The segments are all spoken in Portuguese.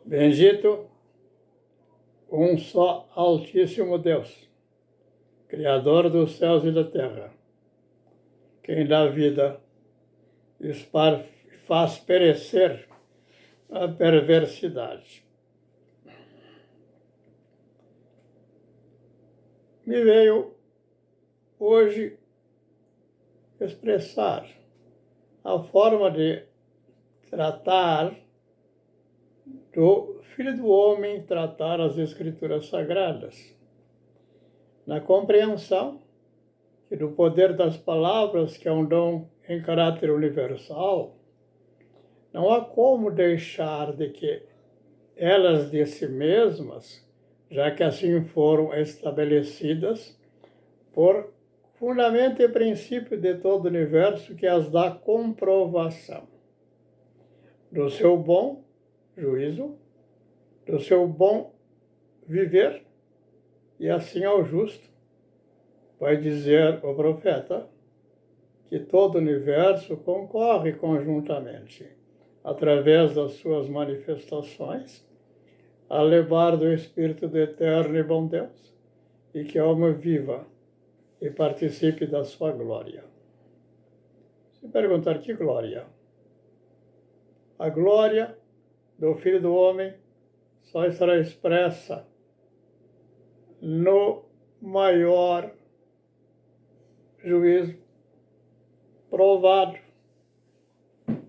Bendito um só Altíssimo Deus, Criador dos céus e da terra, quem dá vida e faz perecer a perversidade. Me veio hoje expressar a forma de tratar do Filho do Homem, tratar as Escrituras Sagradas, na compreensão que do poder das palavras, que é um dom em caráter universal, não há como deixar de que elas de si mesmas, já que assim foram estabelecidas por fundamento e princípio de todo o universo, que as dá comprovação do seu bom juízo, do seu bom viver, e assim ao justo. Vai dizer o profeta que todo o universo concorre conjuntamente, através das suas manifestações, a levar do Espírito do eterno e bom Deus, e que a alma viva e participe da sua glória. Se perguntar que glória? A glória do Filho do Homem só estará expressa no maior juízo provado,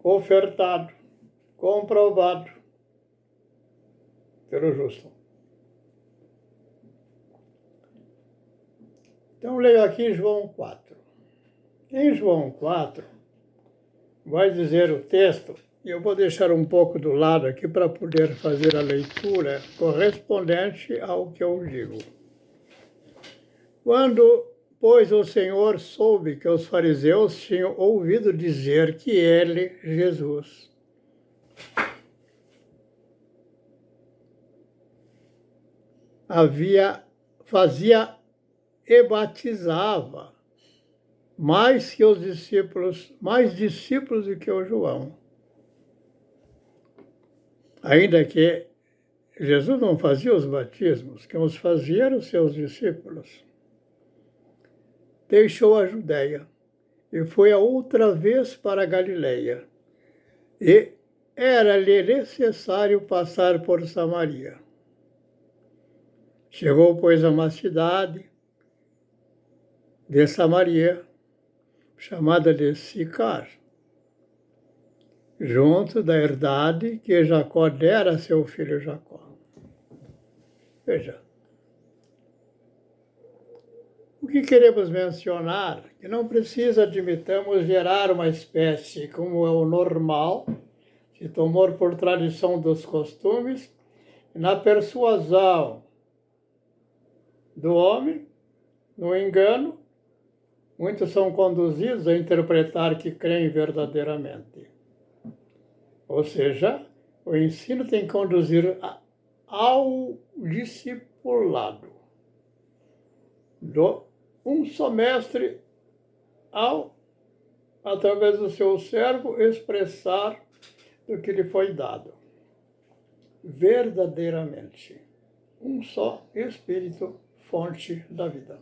ofertado, comprovado pelo justo. Então, leio aqui João 4. Em João 4, vai dizer o texto, e eu vou deixar um pouco do lado aqui para poder fazer a leitura correspondente ao que eu digo. Quando, pois, o Senhor soube que os fariseus tinham ouvido dizer que ele, Jesus, fazia e batizava mais discípulos do que o João. Ainda que Jesus não fazia os batismos, quem os fazia eram os seus discípulos. Deixou a Judéia e foi a outra vez para a Galileia. E era-lhe necessário passar por Samaria. Chegou, pois, a uma cidade de Samaria, chamada de Sicar, junto da herdade que Jacó dera a seu filho Jacó. Veja, o que queremos mencionar, que não precisa, admitamos, gerar uma espécie, como é o normal, se tomou por tradição dos costumes, na persuasão do homem, no engano, muitos são conduzidos a interpretar que creem verdadeiramente. Ou seja, o ensino tem que conduzir ao discipulado. Um só mestre através do seu servo, expressar do que lhe foi dado. Verdadeiramente. Um só Espírito, fonte da vida.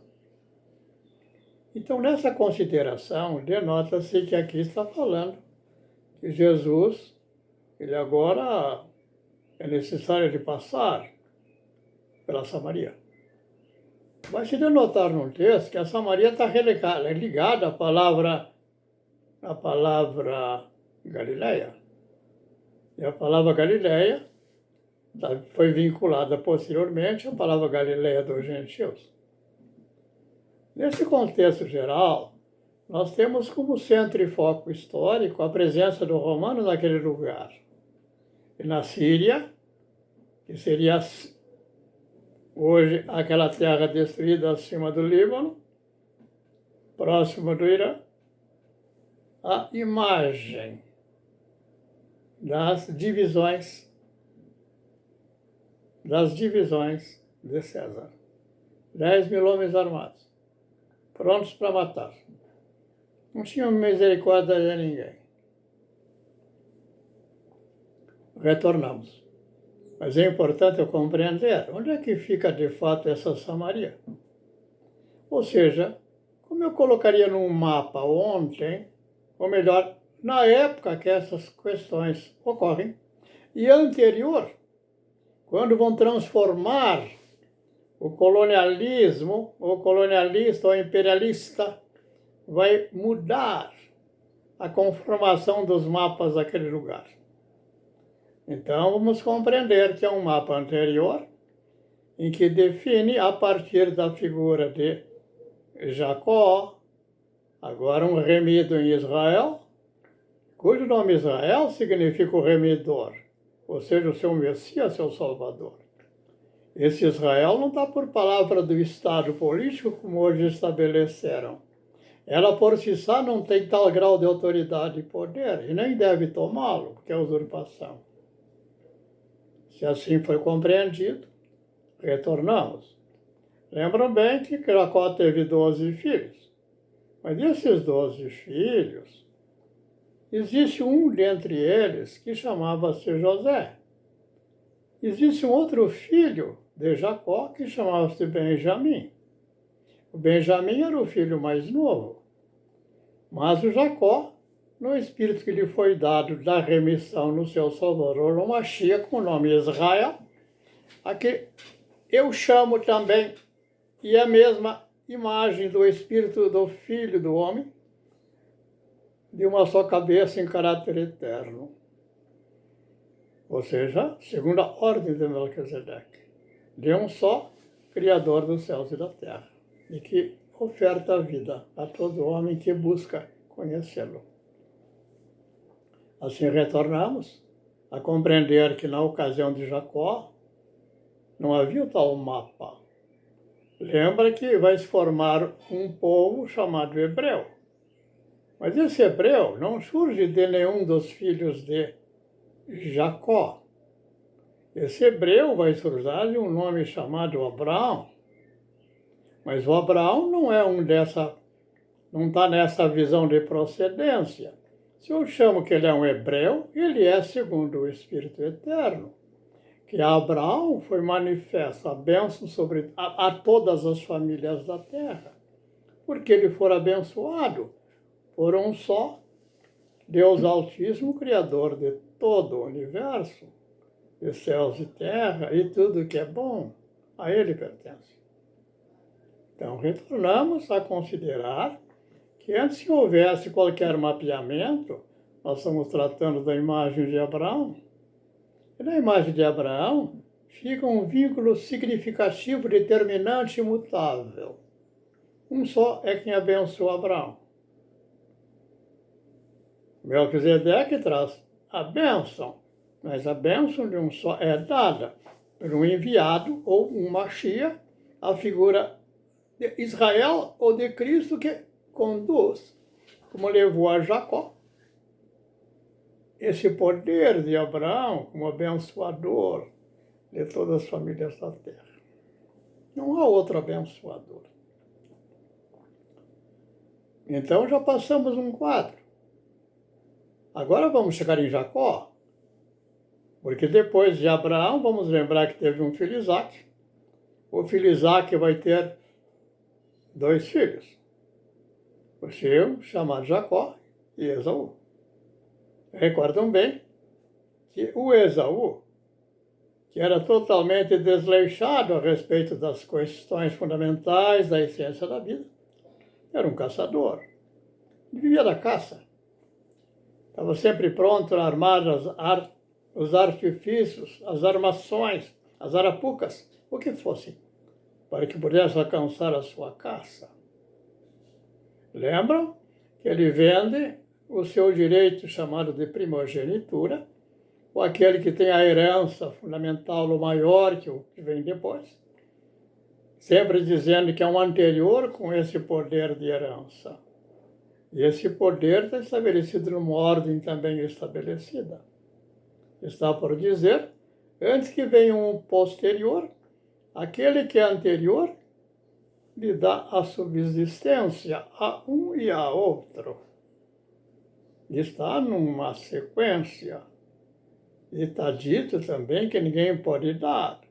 Então, nessa consideração, denota-se que aqui está falando que Jesus, ele agora é necessário ele passar pela Samaria. Vai se denotar no texto que a Samaria está ligada à palavra Galileia. E a palavra Galileia foi vinculada posteriormente à palavra Galileia dos gentios. Nesse contexto geral, nós temos como centro e foco histórico a presença do romano naquele lugar. E na Síria, que seria hoje aquela terra destruída acima do Líbano, próximo do Irã, a imagem das divisões de César. 10.000 homens armados, prontos para matar. Não tinham misericórdia de ninguém. Retornamos. Mas é importante eu compreender onde é que fica de fato essa Samaria. Ou seja, como eu colocaria num mapa ontem, ou melhor, na época que essas questões ocorrem, e anterior, quando vão transformar o colonialismo, o colonialista ou imperialista, vai mudar a conformação dos mapas daquele lugar. Então, vamos compreender que é um mapa anterior, em que define, a partir da figura de Jacó, agora um remido em Israel, cujo nome Israel significa o remidor, ou seja, o seu Messias, seu Salvador. Esse Israel não está por palavra do Estado político, como hoje estabeleceram. Ela por si só não tem tal grau de autoridade e poder, e nem deve tomá-lo, porque é usurpação. Se assim foi compreendido, retornamos. Lembram bem que Jacó teve 12 filhos. Mas desses 12 filhos, existe um dentre eles que chamava-se José. Existe um outro filho de Jacó que chamava-se Benjamim. O Benjamim era o filho mais novo. Mas o Jacó, no espírito que lhe foi dado da remissão no seu Salvador, o Mashiach, com o nome Israel, a que eu chamo também, e a mesma imagem do espírito do Filho do Homem, de uma só cabeça em caráter eterno. Ou seja, segundo a ordem de Melquisedeque, de um só Criador dos céus e da terra, e que oferta a vida a todo homem que busca conhecê-lo. Assim retornamos a compreender que na ocasião de Jacó não havia o tal mapa. Lembra que vai se formar um povo chamado hebreu. Mas esse hebreu não surge de nenhum dos filhos de Jacó. Esse hebreu vai surgir de um nome chamado Abraão. Mas o Abraão não é não está nessa visão de procedência. Se eu chamo que ele é um hebreu, ele é segundo o Espírito Eterno. Que a Abraão foi manifesta a bênção sobre a todas as famílias da terra, porque ele for abençoado por um só Deus Altíssimo, Criador de todo o universo, de céus e terra, e tudo que é bom, a ele pertence. Então, retornamos a considerar que antes que houvesse qualquer mapeamento, nós estamos tratando da imagem de Abraão, e na imagem de Abraão fica um vínculo significativo, determinante e imutável. Um só é quem abençoa Abraão. Melquisedeque traz a bênção, mas a bênção de um só é dada por um enviado ou um Mashiach, a figura de Israel ou de Cristo que conduz, como levou a Jacó, esse poder de Abraão como abençoador de todas as famílias da terra. Não há outro abençoador. Então já passamos um quadro. Agora vamos chegar em Jacó, porque depois de Abraão, vamos lembrar que teve um filho Isaac. O filho Isaac vai ter 2 filhos. O seu, chamado Jacó, e Esaú. Recordam bem que o Esaú, que era totalmente desleixado a respeito das questões fundamentais da essência da vida, era um caçador. Ele vivia da caça. Estava sempre pronto a armar os artifícios, as armações, as arapucas, o que fosse, para que pudesse alcançar a sua caça. Lembram que ele vende o seu direito chamado de primogenitura, ou aquele que tem a herança fundamental ou maior que o que vem depois, sempre dizendo que é um anterior com esse poder de herança. E esse poder está estabelecido numa ordem também estabelecida. Está por dizer, antes que venha um posterior, aquele que é anterior lhe dá a subsistência a um e a outro. Está numa sequência. E está dito também que ninguém pode dar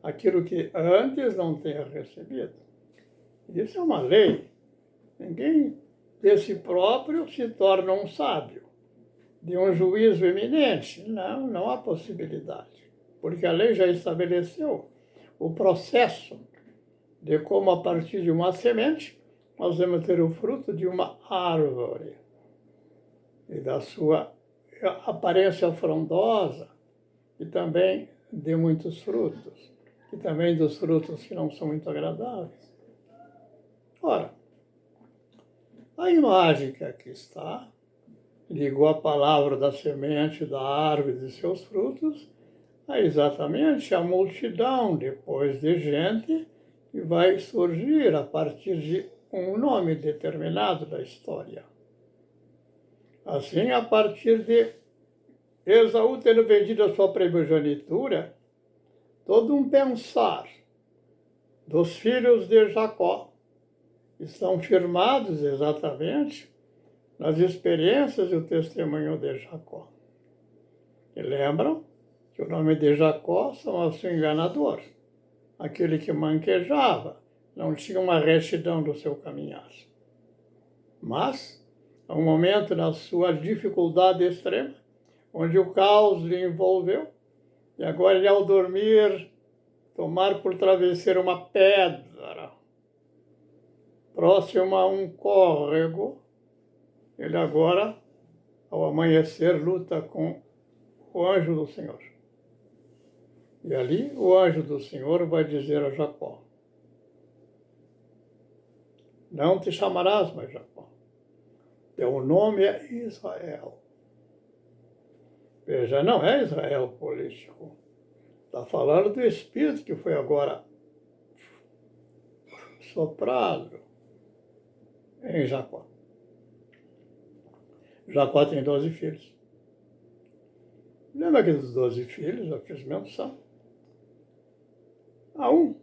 aquilo que antes não tenha recebido. Isso é uma lei. Ninguém de si próprio se torna um sábio, de um juízo eminente. Não, não há possibilidade. Porque a lei já estabeleceu o processo de como, a partir de uma semente, nós vamos ter o fruto de uma árvore. E da sua aparência frondosa, e também de muitos frutos, e também dos frutos que não são muito agradáveis. Ora, a imagem que aqui está ligou a palavra da semente da árvore e de seus frutos a exatamente a multidão depois de gente que vai surgir a partir de um nome determinado da história. Assim, a partir de Esaú tendo vendido a sua primogenitura, todo um pensar dos filhos de Jacó estão firmados exatamente nas experiências e o testemunho de Jacó. E lembram que o nome de Jacó são assim enganador, aquele que manquejava, não tinha uma retidão do seu caminhar. Mas, há um momento na sua dificuldade extrema, onde o caos lhe envolveu, e agora ele, ao dormir, tomar por travesseiro uma pedra próxima a um córrego, ele agora, ao amanhecer, luta com o anjo do Senhor. E ali o anjo do Senhor vai dizer a Jacó: não te chamarás mais Jacó, teu nome é Israel. Veja, não é Israel político. Está falando do Espírito que foi agora soprado em Jacó. Jacó tem 12 filhos. Lembra que dos 12 filhos, eu fiz menção? Há um.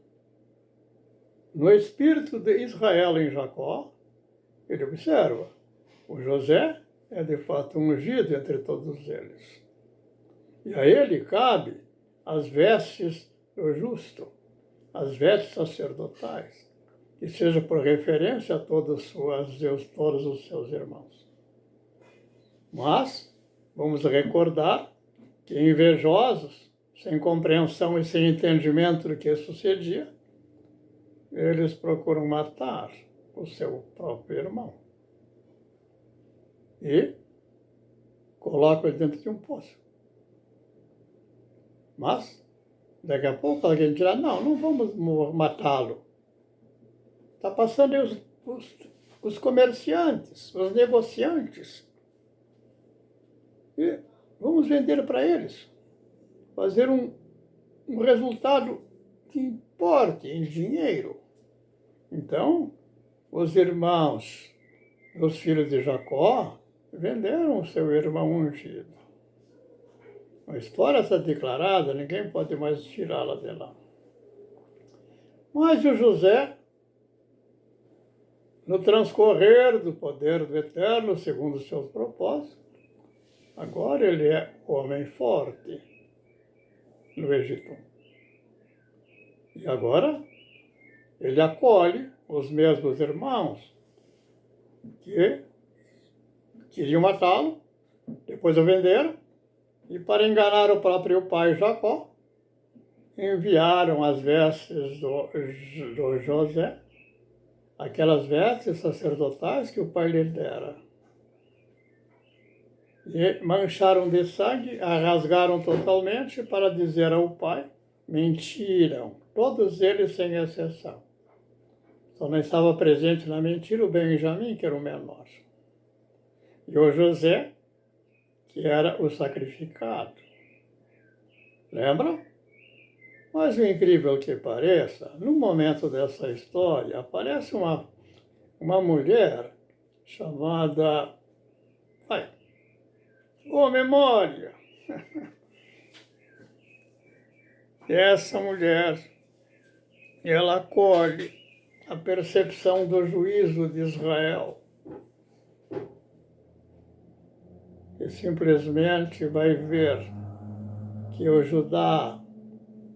No espírito de Israel em Jacó, ele observa, o José é de fato ungido entre todos eles. E a ele cabe as vestes do justo, as vestes sacerdotais, que seja por referência a todos os seus irmãos. Mas vamos recordar que invejosos, sem compreensão e sem entendimento do que sucedia, eles procuram matar o seu próprio irmão e colocam ele dentro de um poço. Mas, daqui a pouco alguém dirá, não vamos matá-lo. Está passando aí os comerciantes, os negociantes. E vamos vender para eles. Fazer um resultado que importe em dinheiro. Então, os irmãos, os filhos de Jacó, venderam o seu irmão ungido. A história está declarada, ninguém pode mais tirá-la de lá. Mas o José, no transcorrer do poder do Eterno, segundo os seus propósitos, agora ele é homem forte no Egito. E agora ele acolhe os mesmos irmãos que queriam matá-lo, depois o venderam, e para enganar o próprio pai Jacó, enviaram as vestes do José, aquelas vestes sacerdotais que o pai lhe dera. E mancharam de sangue, a rasgaram totalmente para dizer ao pai, mentiram, todos eles sem exceção. Só não estava presente na mentira o Benjamim, que era o menor. E o José, que era o sacrificado. Lembram? Mas o incrível que pareça, no momento dessa história, aparece uma mulher chamada... memória! E essa mulher, ela acolhe a percepção do juízo de Israel. E simplesmente vai ver que o Judá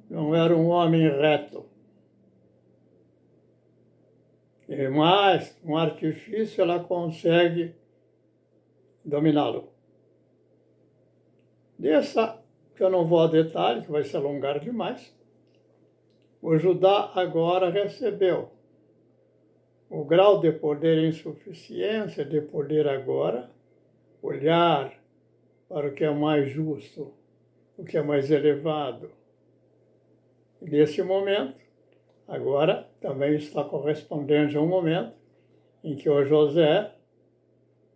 não era um homem reto. E mais, um artifício, ela consegue dominá-lo. Dessa, que eu não vou a detalhe, que vai se alongar demais, o Judá agora recebeu o grau de poder e insuficiência, de poder agora olhar para o que é mais justo, o que é mais elevado. E nesse momento, agora também está correspondente a um momento em que o José,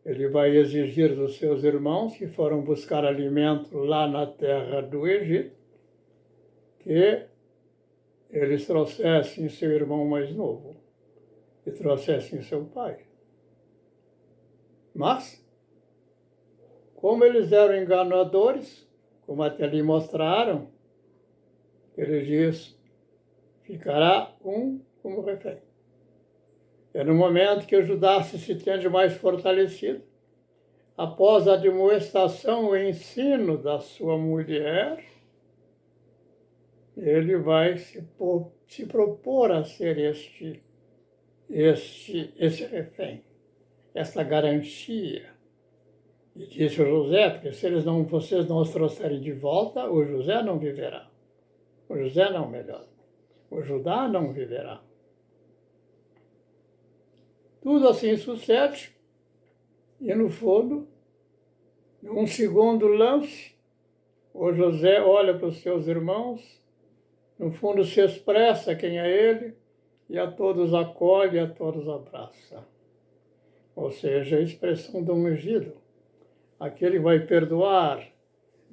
ele vai exigir dos seus irmãos que foram buscar alimento lá na terra do Egito, que eles trouxessem seu irmão mais novo e trouxessem seu pai. Mas, como eles eram enganadores, como até lhe mostraram, ele diz, ficará um como refém. É no momento que o Judá se sente mais fortalecido, após a demonstração e ensino da sua mulher, ele vai se propor a ser esse refém, essa garantia. E disse o José, porque se vocês não os trouxerem de volta, o José não viverá. O José não melhora. O Judá não viverá. Tudo assim sucede, e no fundo, num segundo lance, o José olha para os seus irmãos, no fundo se expressa quem é ele, e a todos acolhe, a todos abraça. Ou seja, a expressão do ungido. Aquele vai perdoar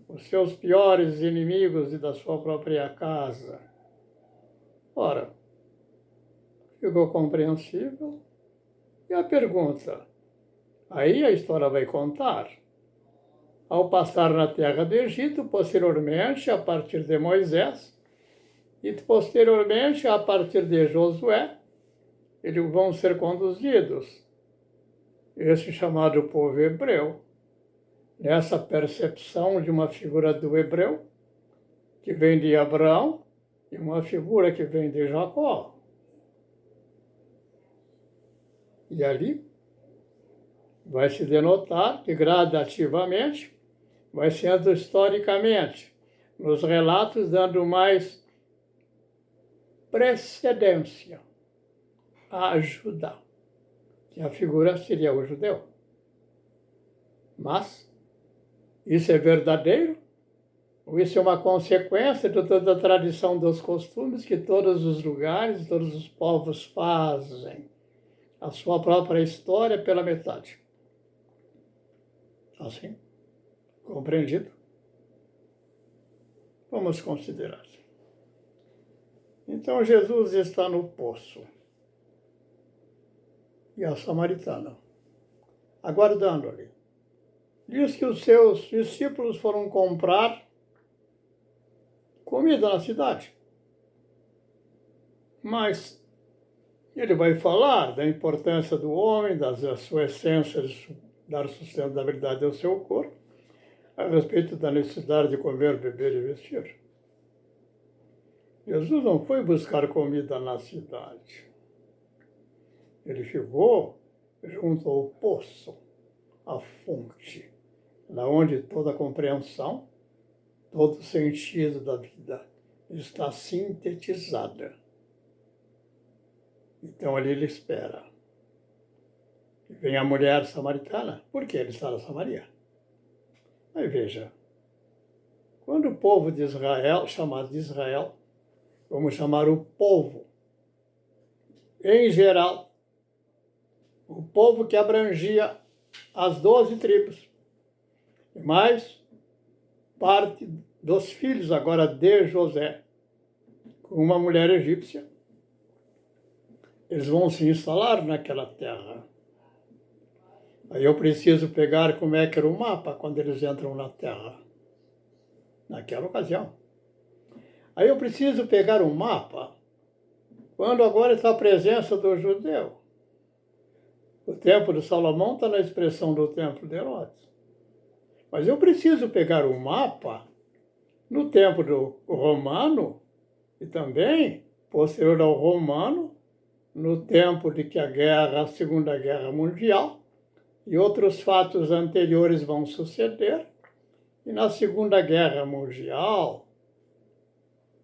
os seus piores inimigos e da sua própria casa. Ora, ficou compreensível? E a pergunta? Aí a história vai contar. Ao passar na terra do Egito, posteriormente, a partir de Moisés, e posteriormente, a partir de Josué, eles vão ser conduzidos, esse chamado povo hebreu, nessa percepção de uma figura do hebreu, que vem de Abraão, e uma figura que vem de Jacó. E ali vai se denotar que gradativamente vai sendo historicamente, nos relatos, dando mais precedência a Judá, que a figura seria o judeu. Mas isso é verdadeiro? Ou isso é uma consequência de toda a tradição dos costumes que todos os lugares, todos os povos fazem? A sua própria história pela metade. Assim? Compreendido? Vamos considerar. Então Jesus está no poço. E a samaritana, aguardando ali. Diz que os seus discípulos foram comprar comida na cidade. Mas ele vai falar da importância do homem, da sua essência de dar sustentabilidade ao seu corpo, a respeito da necessidade de comer, beber e vestir. Jesus não foi buscar comida na cidade. Ele chegou junto ao poço, à fonte, lá onde toda a compreensão, todo o sentido da vida está sintetizada. Então ali ele espera. E vem a mulher samaritana. Por que ele está na Samaria? Aí veja, quando o povo de Israel, chamado de Israel, vamos chamar o povo, em geral, o povo que abrangia as 12 tribos, e mais parte dos filhos agora de José, com uma mulher egípcia, eles vão se instalar naquela terra. Aí eu preciso pegar como é que era o mapa quando eles entram na terra, naquela ocasião. Aí eu preciso pegar um mapa quando agora está a presença do judeu. O templo de Salomão está na expressão do templo de Herodes. Mas eu preciso pegar um mapa No tempo do romano, e também, posterior ao romano, no tempo de que a Segunda Guerra Mundial e outros fatos anteriores vão suceder, e na Segunda Guerra Mundial,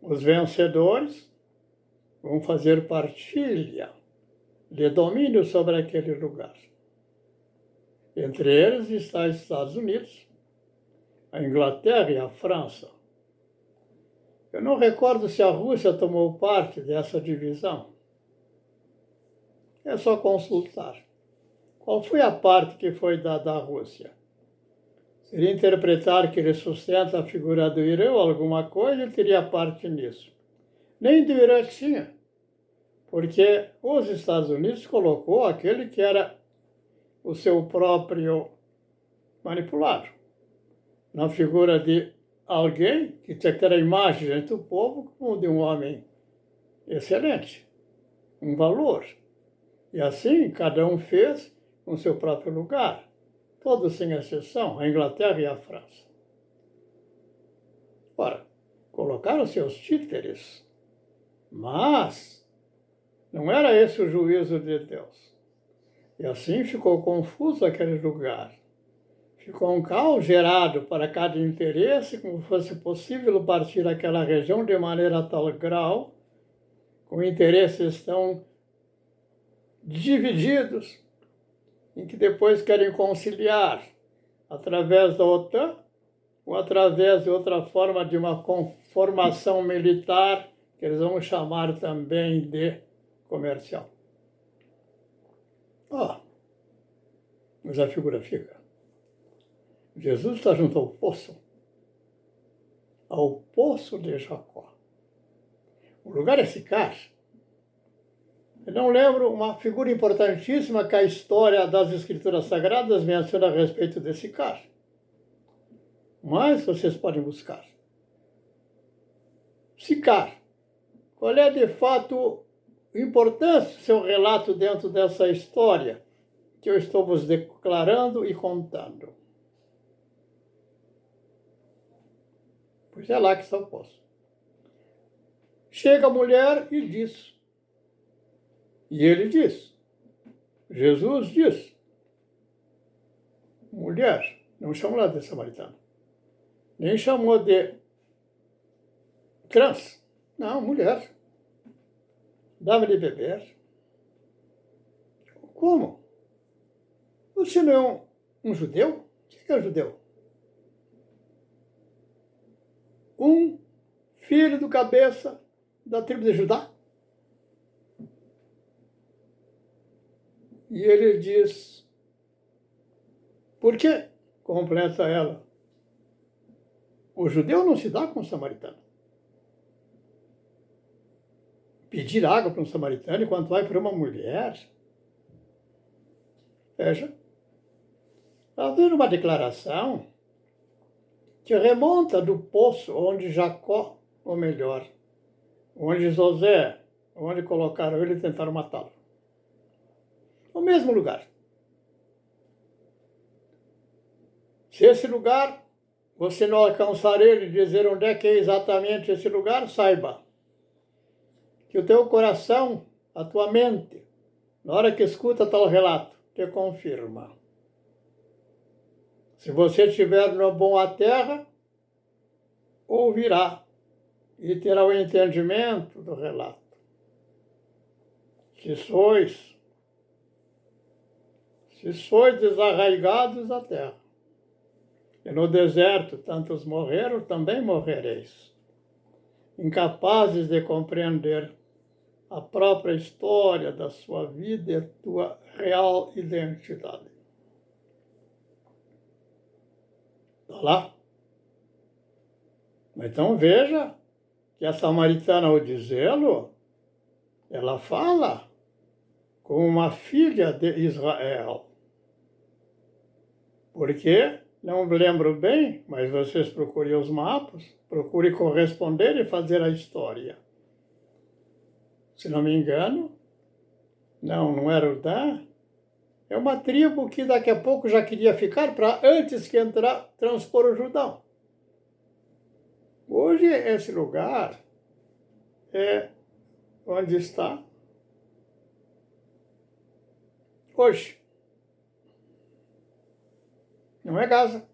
os vencedores vão fazer partilha de domínio sobre aquele lugar. Entre eles está os Estados Unidos, a Inglaterra e a França. Eu não recordo se a Rússia tomou parte dessa divisão. É só consultar. Qual foi a parte que foi dada à Rússia? Seria interpretar que ele sustenta a figura do Irã ou alguma coisa, ele teria parte nisso. Nem do Irã tinha, porque os Estados Unidos colocou aquele que era o seu próprio manipulado, na figura de alguém que tinha que ter a imagem diante do povo como de um homem excelente, um valor. E assim cada um fez com seu próprio lugar, todos sem exceção, a Inglaterra e a França. Ora, colocaram seus títeres, mas não era esse o juízo de Deus. E assim ficou confuso aquele lugar. Ficou um caos gerado para cada interesse, como fosse possível partir aquela região de maneira a tal grau, com interesses tão divididos, em que depois querem conciliar através da OTAN ou através de outra forma de uma formação militar, que eles vão chamar também de comercial. Mas a figura fica. Jesus está junto ao poço de Jacó. O lugar é Sicar. Eu não lembro uma figura importantíssima que a história das Escrituras Sagradas menciona a respeito de Sicar. Mas vocês podem buscar. Sicar. Qual é, de fato, a importância do seu relato dentro dessa história que eu estou vos declarando e contando? Pois é lá que está o poço. Chega a mulher e diz. E ele diz. Jesus diz. Mulher, não chamou ela de samaritana. Nem chamou de trans. Não, mulher. Dá-me de beber. Como? Você não é um judeu? O que é judeu? Um filho do cabeça da tribo de Judá. E ele diz, por quê? Completa ela. O judeu não se dá com o samaritano. Pedir água para um samaritano enquanto vai para uma mulher. Veja. Está vendo uma declaração que remonta do poço onde Jacó, ou melhor, onde José, onde colocaram ele e tentaram matá-lo. No mesmo lugar. Se esse lugar, você não alcançar ele e dizer onde é que é exatamente esse lugar, saiba que o teu coração, a tua mente, na hora que escuta tal relato, te confirma. Se você estiver no bom a terra, ouvirá e terá o entendimento do relato. Se sois desarraigados da terra, e no deserto tantos morreram, também morrereis, incapazes de compreender a própria história da sua vida e a tua real identidade. Está lá. Então veja que a samaritana, ao dizê-lo, ela fala como uma filha de Israel. Porque, não me lembro bem, mas vocês procurem os mapas, procurem corresponder e fazer a história. Se não me engano, não era o Dan. É uma tribo que daqui a pouco já queria ficar para antes que entrar, transpor o Jordão. Hoje, esse lugar é onde está hoje. Não é Gaza.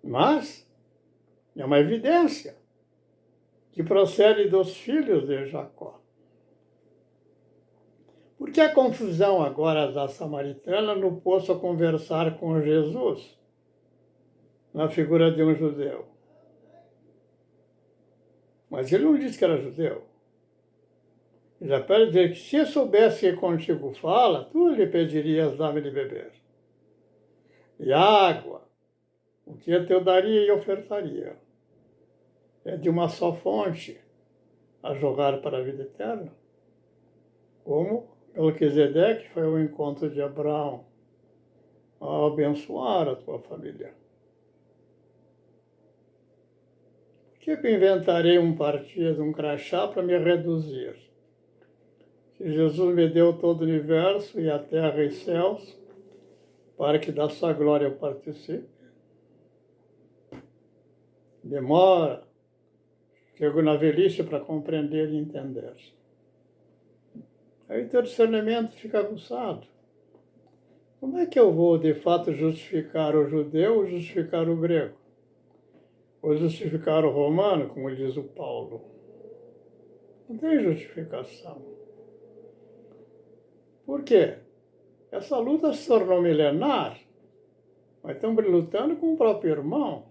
Mas é uma evidência que procede dos filhos de Jacó. Por que a confusão agora da samaritana no poço a conversar com Jesus, na figura de um judeu? Mas ele não disse que era judeu. Ele apenas dizer que se eu soubesse que contigo fala, tu lhe pedirias dar-me de beber. E água, o que eu te daria e ofertaria. É de uma só fonte a jogar para a vida eterna. Como Melquisedeque foi ao encontro de Abraão a abençoar a tua família. Por que eu inventarei um partido, um crachá para me reduzir? Se Jesus me deu todo o universo e a terra e céus, para que da sua glória eu participe. Demora. Chego na velhice para compreender e entender. Aí o teu discernimento fica aguçado. Como é que eu vou, de fato, justificar o judeu ou justificar o grego? Ou justificar o romano, como diz o Paulo? Não tem justificação. Por quê? Essa luta se tornou milenar, mas estamos lutando com o próprio irmão.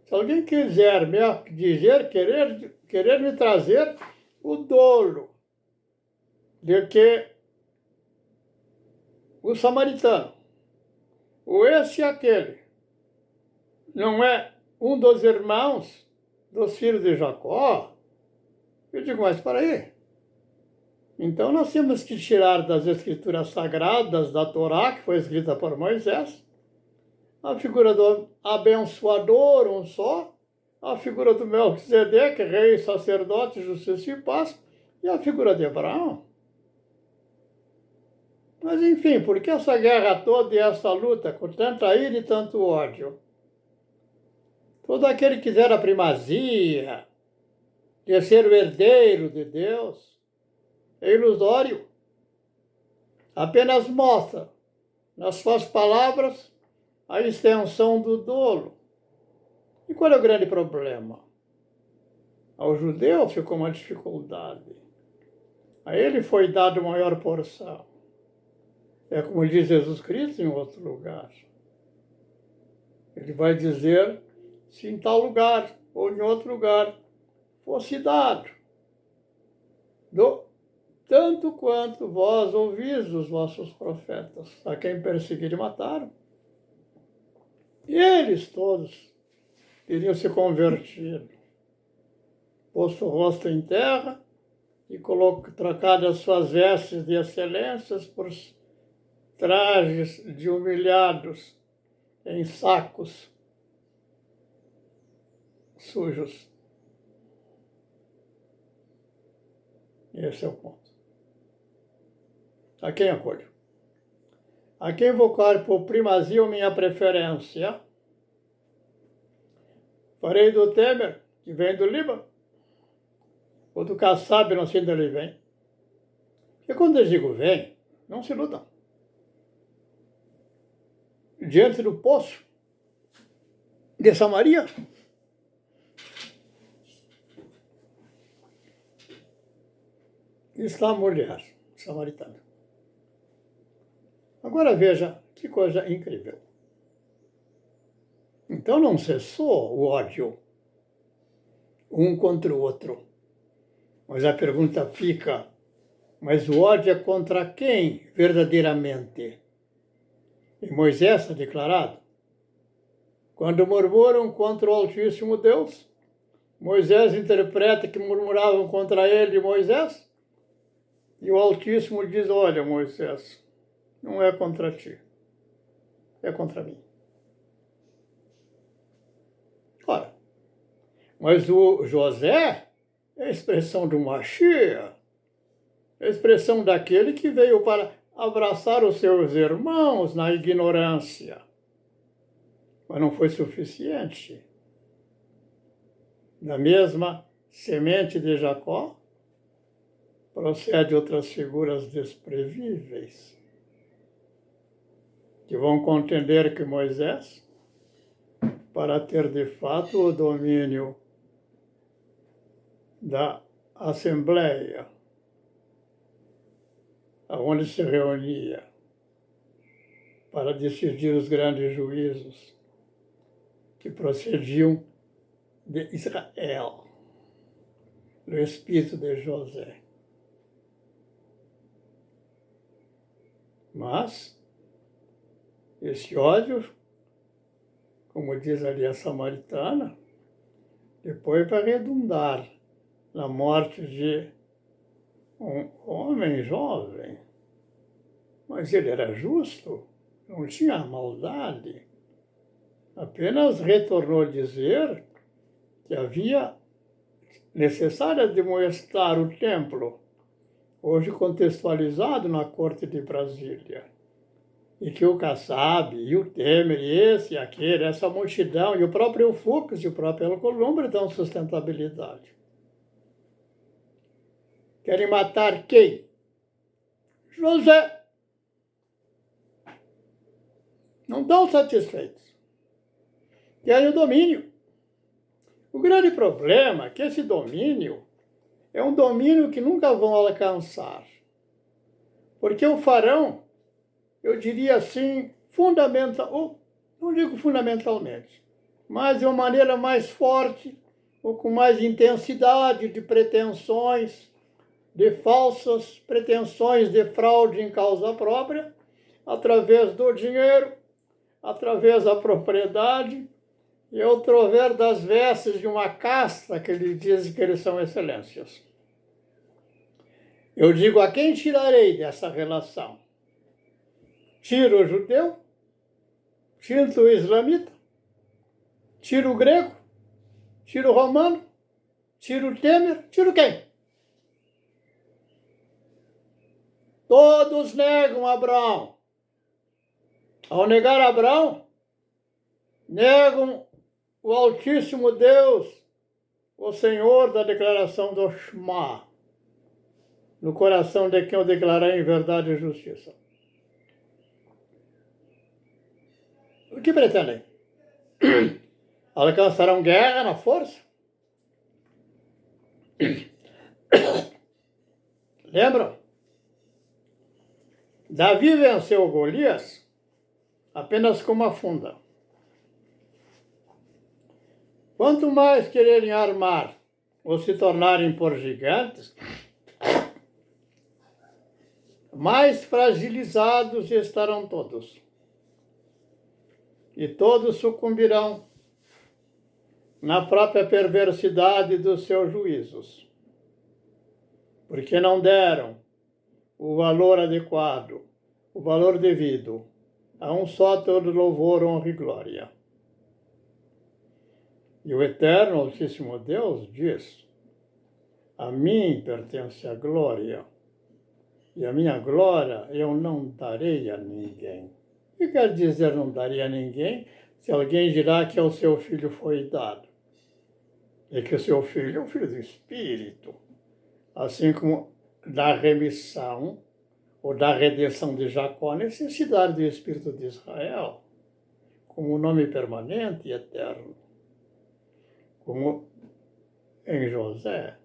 Se alguém quiser me dizer, querer me trazer o dolo de que o samaritano, ou esse e aquele, não é um dos irmãos dos filhos de Jacó, eu digo, mas para aí. Então nós temos que tirar das escrituras sagradas, da Torá, que foi escrita por Moisés, a figura do abençoador, um só, a figura do Melquisedeque, rei, sacerdote, justiça e paz, e a figura de Abraão. Mas enfim, por que essa guerra toda e essa luta, com tanta ira e tanto ódio? Todo aquele que quiser a primazia, de ser o herdeiro de Deus, é ilusório. Apenas mostra, nas suas palavras, a extensão do dolo. E qual é o grande problema? Ao judeu ficou uma dificuldade. A ele foi dado maior porção. É como diz Jesus Cristo em outro lugar. Ele vai dizer, se em tal lugar ou em outro lugar fosse dado, tanto quanto vós ouvis dos vossos profetas, a quem perseguiram e mataram, e eles todos teriam se convertido, posto o rosto em terra e trocado as suas vestes de excelências por trajes de humilhados em sacos sujos. Esse é o ponto. A quem acolho? A quem invocar por primazia ou minha preferência? Farei do Temer, que vem do Líbano, ou do Kassab, não sei de onde ele vem. E quando eu digo vem, não se iludam. Diante do poço de Samaria, está a mulher samaritana. Agora veja que coisa incrível. Então não cessou o ódio um contra o outro. Mas a pergunta fica, mas o ódio é contra quem verdadeiramente? E Moisés está declarado. Quando murmuram contra o Altíssimo Deus, Moisés interpreta que murmuravam contra ele e Moisés, e o Altíssimo diz, olha Moisés, não é contra ti, é contra mim. Ora, mas o José é a expressão do Mashiach, é a expressão daquele que veio para abraçar os seus irmãos na ignorância. Mas não foi suficiente. Da mesma semente de Jacó, procede outras figuras desprevíveis, que vão contender que Moisés, para ter de fato o domínio da Assembleia, onde se reunia para decidir os grandes juízos que procediam de Israel, no espírito de José. Mas esse ódio, como diz ali a samaritana, depois vai redundar na morte de um homem jovem. Mas ele era justo, não tinha maldade. Apenas retornou a dizer que havia necessário admoestar o templo, hoje contextualizado na corte de Brasília, e que o Kassab, e o Temer, e esse e aquele, essa multidão, e o próprio Fux e o próprio Alcolumbre dão sustentabilidade. Querem matar quem? José. Não estão satisfeitos. Querem o domínio. O grande problema é que esse domínio é um domínio que nunca vão alcançar. Porque o farão, eu diria assim, fundamental, ou não digo fundamentalmente, mas de uma maneira mais forte, ou com mais intensidade de pretensões, de falsas pretensões de fraude em causa própria, através do dinheiro, através da propriedade, e através das vestes de uma casta que eles dizem que eles são excelências. Eu digo, a quem tirarei dessa relação? Tiro o judeu? Tiro o islamita? Tiro o grego? Tiro o romano? Tiro o Temer? Tiro quem? Todos negam Abraão. Ao negar Abraão, negam o Altíssimo Deus, o Senhor da declaração do Shema, no coração de quem eu declarar em verdade e justiça. O que pretendem? Alcançarão guerra na força? Lembram? Davi venceu Golias apenas com uma funda. Quanto mais quererem armar ou se tornarem por gigantes, mais fragilizados estarão todos. E todos sucumbirão na própria perversidade dos seus juízos, porque não deram o valor adequado, o valor devido a um só todo louvor, honra e glória. E o eterno Altíssimo Deus diz, a mim pertence a glória, e a minha glória eu não darei a ninguém. O que quer dizer não darei a ninguém, se alguém dirá que ao seu filho foi dado? É que o seu filho é o filho do Espírito, assim como da remissão ou da redenção de Jacó, a necessidade do Espírito de Israel, como um nome permanente e eterno, como em José.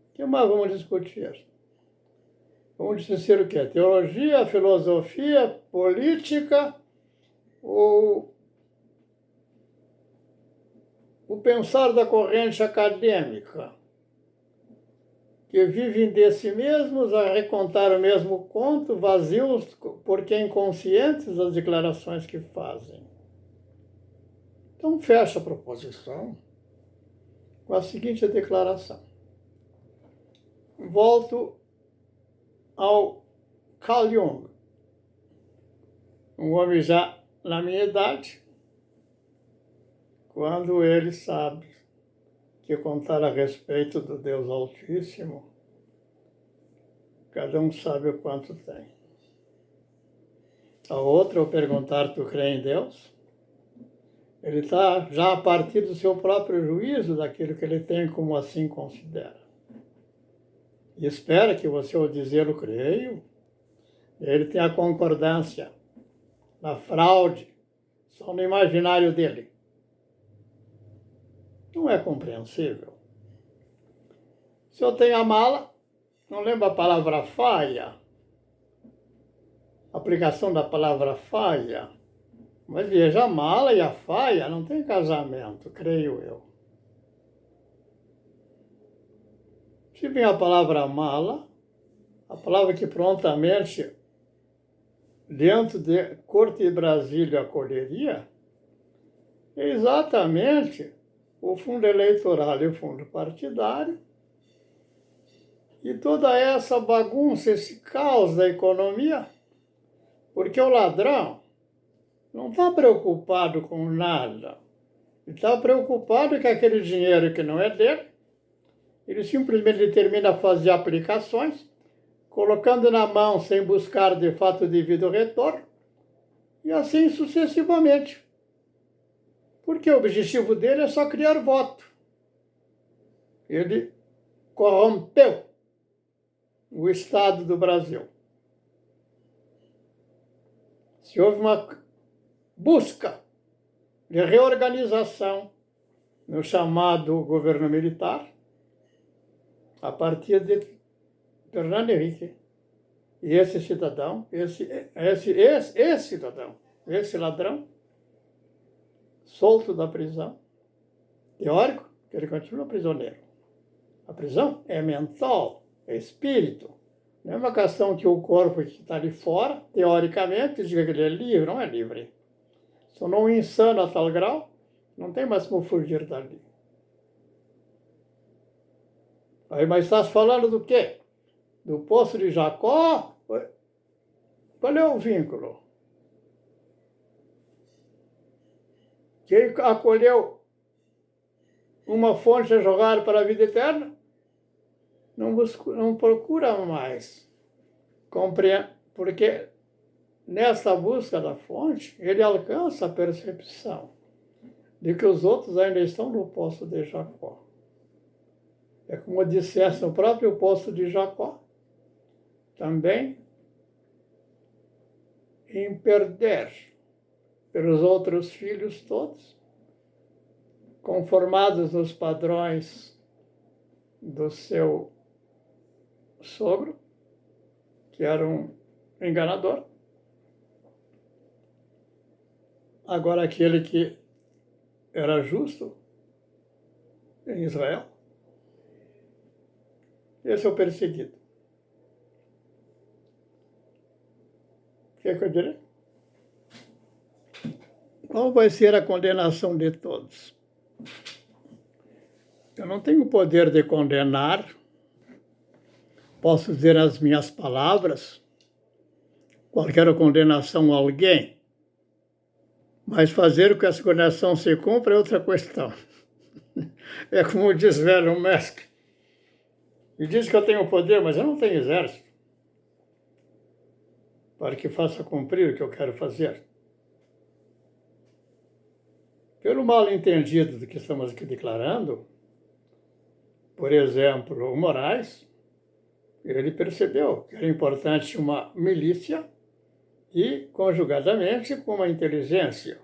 O que mais vamos discutir? Vamos discutir o quê? Teologia, filosofia, política, ou o pensar da corrente acadêmica, que vivem de si mesmos a recontar o mesmo conto, vazios porque inconscientes das declarações que fazem. Então, fecha a proposição com a seguinte declaração. Volto ao Carl Jung, um homem já na minha idade, quando ele sabe que contar a respeito do Deus Altíssimo, cada um sabe o quanto tem. A outra, ao perguntar, tu crê em Deus? Ele está já a partir do seu próprio juízo, daquilo que ele tem como assim considera. E espera que você, ao dizê-lo, creio, ele tem a concordância na fraude, só no imaginário dele. Não é compreensível. Se eu tenho a mala, não lembra a palavra falha? A aplicação da palavra falha. Mas veja, a mala e a falha não tem casamento, creio eu. Se vem a palavra mala, a palavra que prontamente, dentro de Corte de Brasília, acolheria, é exatamente o fundo eleitoral e o fundo partidário, e toda essa bagunça, esse caos da economia, porque o ladrão não está preocupado com nada. Ele está preocupado que aquele dinheiro que não é dele, ele simplesmente determina fazer aplicações, colocando na mão sem buscar de fato o devido retorno, e assim sucessivamente. Porque o objetivo dele é só criar voto. Ele corrompeu o Estado do Brasil. Se houve uma busca de reorganização no chamado governo militar, a partir de Fernando Henrique. E esse cidadão, esse ladrão, solto da prisão, teórico, que ele continua prisioneiro. A prisão é mental, é espírito. Não é uma questão que o corpo que está ali fora, teoricamente, diga que ele é livre, não é livre. Se tornou um insano a tal grau, não tem mais como fugir dali. Aí, mas estás falando do quê? Do Poço de Jacó? Qual é o vínculo? Quem acolheu uma fonte a jogar para a vida eterna, não procura mais compreender, porque nessa busca da fonte, ele alcança a percepção de que os outros ainda estão no Poço de Jacó. É como dissesse no próprio Poço de Jacó, também em perder pelos outros filhos todos, conformados nos padrões do seu sogro, que era um enganador. Agora aquele que era justo em Israel, esse é o perseguido. O que é que eu direi? Qual vai ser a condenação de todos? Eu não tenho o poder de condenar, posso dizer as minhas palavras, qualquer condenação a alguém, mas fazer com que essa condenação se cumpra é outra questão. É como diz Elon Musk. Ele diz que eu tenho poder, mas eu não tenho exército para que faça cumprir o que eu quero fazer. Pelo mal entendido do que estamos aqui declarando, por exemplo, o Moraes, ele percebeu que era importante uma milícia e, conjugadamente, com uma inteligência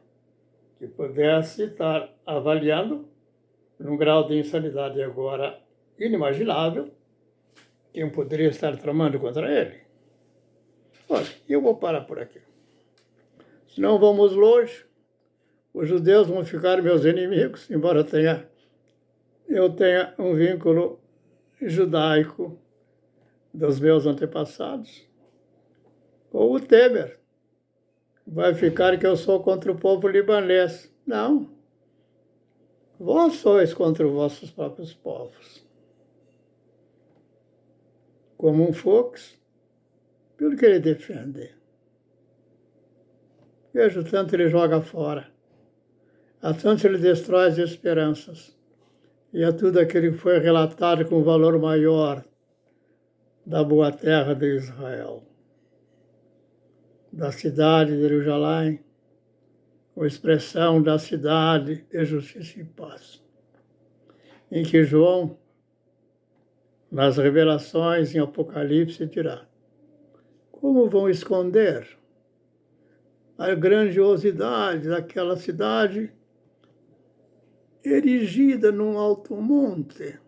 que pudesse estar avaliando, num grau de insanidade agora inimaginável, quem poderia estar tramando contra ele. Olha, eu vou parar por aqui. Senão vamos longe. Os judeus vão ficar meus inimigos, embora eu tenha um vínculo judaico dos meus antepassados. Ou o Temer vai ficar que eu sou contra o povo libanês. Não. Vós sois contra os vossos próprios povos. Como um Fux, pelo que ele defende. Vejo tanto ele joga fora. Há tanto ele destrói as esperanças. E a tudo aquilo que foi relatado com valor maior da boa terra de Israel. Da cidade de Jerusalém, ou expressão da cidade de justiça e paz, em que João, nas revelações em Apocalipse, dirá: como vão esconder a grandiosidade daquela cidade erigida num alto monte?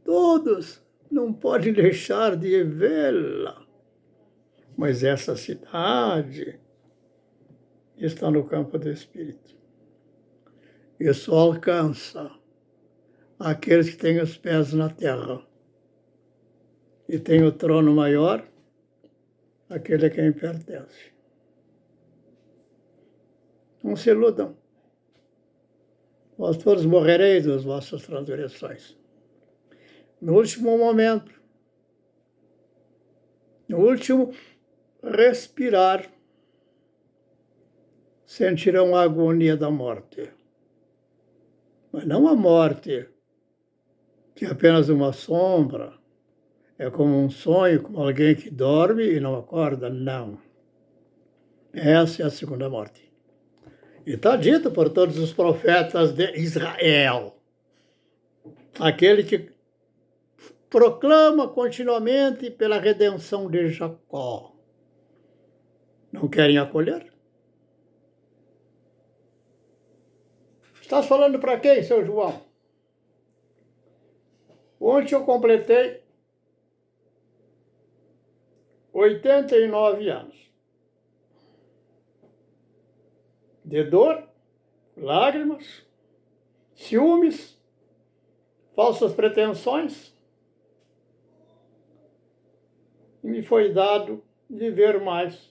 Todos não podem deixar de vê-la. Mas essa cidade está no campo do Espírito. E só alcança aqueles que têm os pés na terra. E tem o trono maior, aquele a quem pertence. Não se iludam. Vós todos morrereis das vossas transgressões. No último momento, no último respirar, sentirão a agonia da morte. Mas não a morte, que é apenas uma sombra, é como um sonho, como alguém que dorme e não acorda. Não. Essa é a segunda morte. E está dito por todos os profetas de Israel. Aquele que proclama continuamente pela redenção de Jacó. Não querem acolher? Estás falando para quem, seu João? Ontem eu completei 89 anos. De dor, lágrimas, ciúmes, falsas pretensões. E me foi dado viver mais.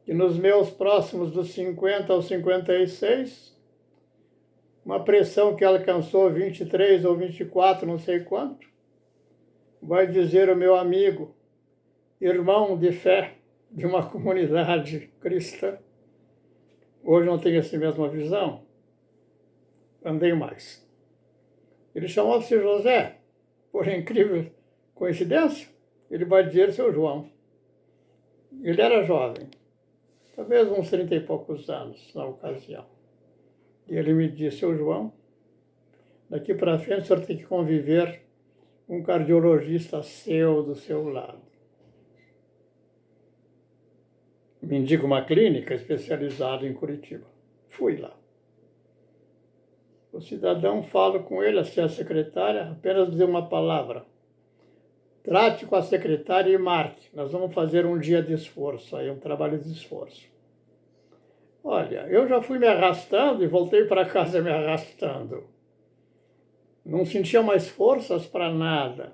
E nos meus próximos dos 50 aos 56, uma pressão que alcançou 23 ou 24, não sei quanto, vai dizer o meu amigo, irmão de fé de uma comunidade cristã, hoje não tenho essa mesma visão, andei mais. Ele chamava-se José, por incrível coincidência, ele vai dizer seu João. Ele era jovem, talvez uns 30 e poucos anos na ocasião. E ele me disse, seu João, daqui para frente o senhor tem que conviver com um cardiologista seu do seu lado. Me indica uma clínica especializada em Curitiba. Fui lá. O cidadão fala com ele, assim, a secretária, apenas dizer uma palavra. Trate com a secretária e marque. Nós vamos fazer um dia de esforço, aí um trabalho de esforço. Olha, eu já fui me arrastando e voltei para casa me arrastando. Não sentia mais forças para nada.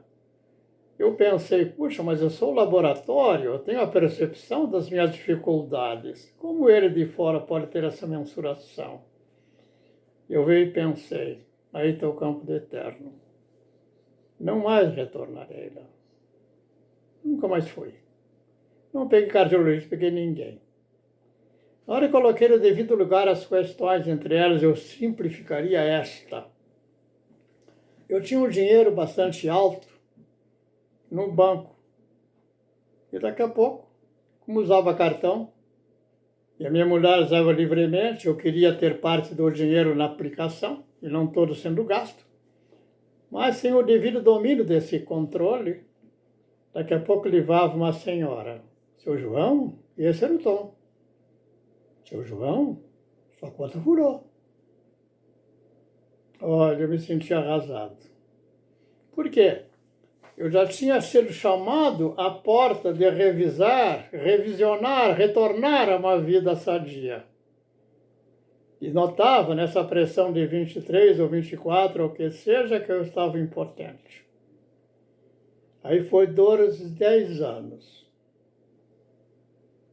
Eu pensei, puxa, mas eu sou laboratório, eu tenho a percepção das minhas dificuldades. Como ele de fora pode ter essa mensuração? Eu veio e pensei, aí está o campo do eterno. Não mais retornarei lá. Nunca mais fui. Não peguei cardiologista, peguei ninguém. Na hora que coloquei no devido lugar as questões, entre elas eu simplificaria esta. Eu tinha um dinheiro bastante alto no banco. E daqui a pouco, como usava cartão, e a minha mulher usava livremente, eu queria ter parte do dinheiro na aplicação, e não todo sendo gasto. Mas sem o devido domínio desse controle, daqui a pouco levava uma senhora. Seu João, esse era o tom. Seu João, sua conta furou. Olha, eu me senti arrasado. Por quê? Eu já tinha sido chamado à porta de revisar, revisionar, retornar a uma vida sadia. E notava nessa pressão de 23 ou 24, ou o que seja, que eu estava impotente. Aí foi 10 anos,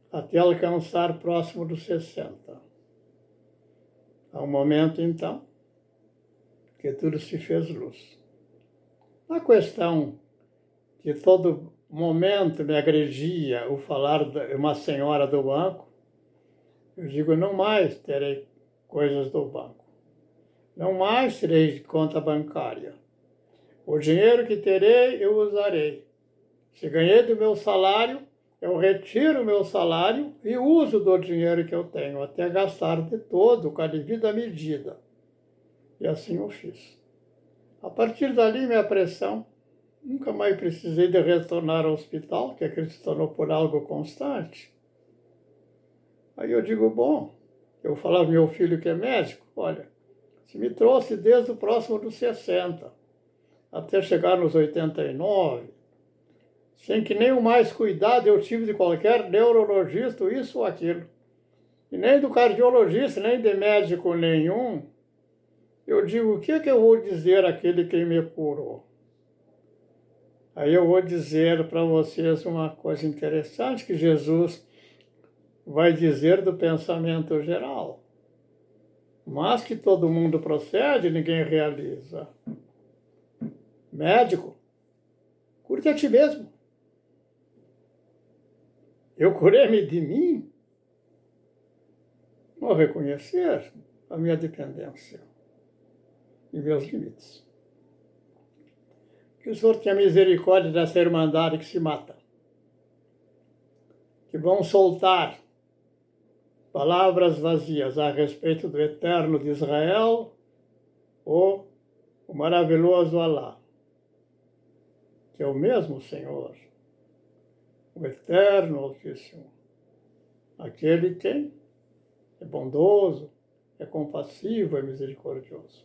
até alcançar próximo dos 60. Há um momento, então, que tudo se fez luz. A questão que todo momento me agredia o falar de uma senhora do banco, eu digo, não mais terei coisas do banco. Não mais terei de conta bancária. O dinheiro que terei, eu usarei. Se ganhei do meu salário, eu retiro o meu salário e uso do dinheiro que eu tenho, até gastar de todo, com a devida medida. E assim eu fiz. A partir dali, minha pressão, nunca mais precisei de retornar ao hospital, que aquilo se tornou por algo constante. Aí eu digo, bom, eu falava ao meu filho que é médico, olha, se me trouxe desde o próximo dos 60, até chegar nos 89, sem que nenhum mais cuidado eu tive de qualquer neurologista, isso ou aquilo, e nem do cardiologista, nem de médico nenhum, eu digo, o que é que eu vou dizer àquele que me curou? Aí eu vou dizer para vocês uma coisa interessante que Jesus vai dizer do pensamento geral, mas que todo mundo procede, ninguém realiza. Médico, cure-te a ti mesmo. Eu curei-me de mim? Vou reconhecer a minha dependência e meus limites. Que o Senhor tenha misericórdia dessa irmandade que se mata, que vão soltar palavras vazias a respeito do eterno de Israel ou o maravilhoso Alá, que é o mesmo Senhor, o eterno Altíssimo, aquele que é bondoso, é compassivo, é misericordioso.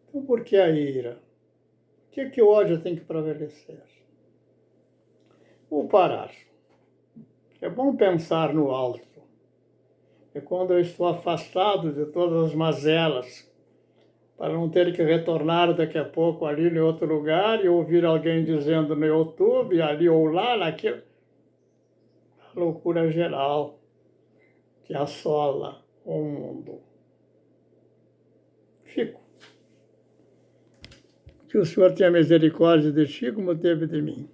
Então, por que a ira? O que é que o ódio tem que prevalecer? Vou parar. É bom pensar no alto. É quando eu estou afastado de todas as mazelas, para não ter que retornar daqui a pouco ali em outro lugar e ouvir alguém dizendo no YouTube, ali ou lá, naquilo. A loucura geral que assola o mundo. Fico. Que o Senhor tenha misericórdia de ti como teve de mim.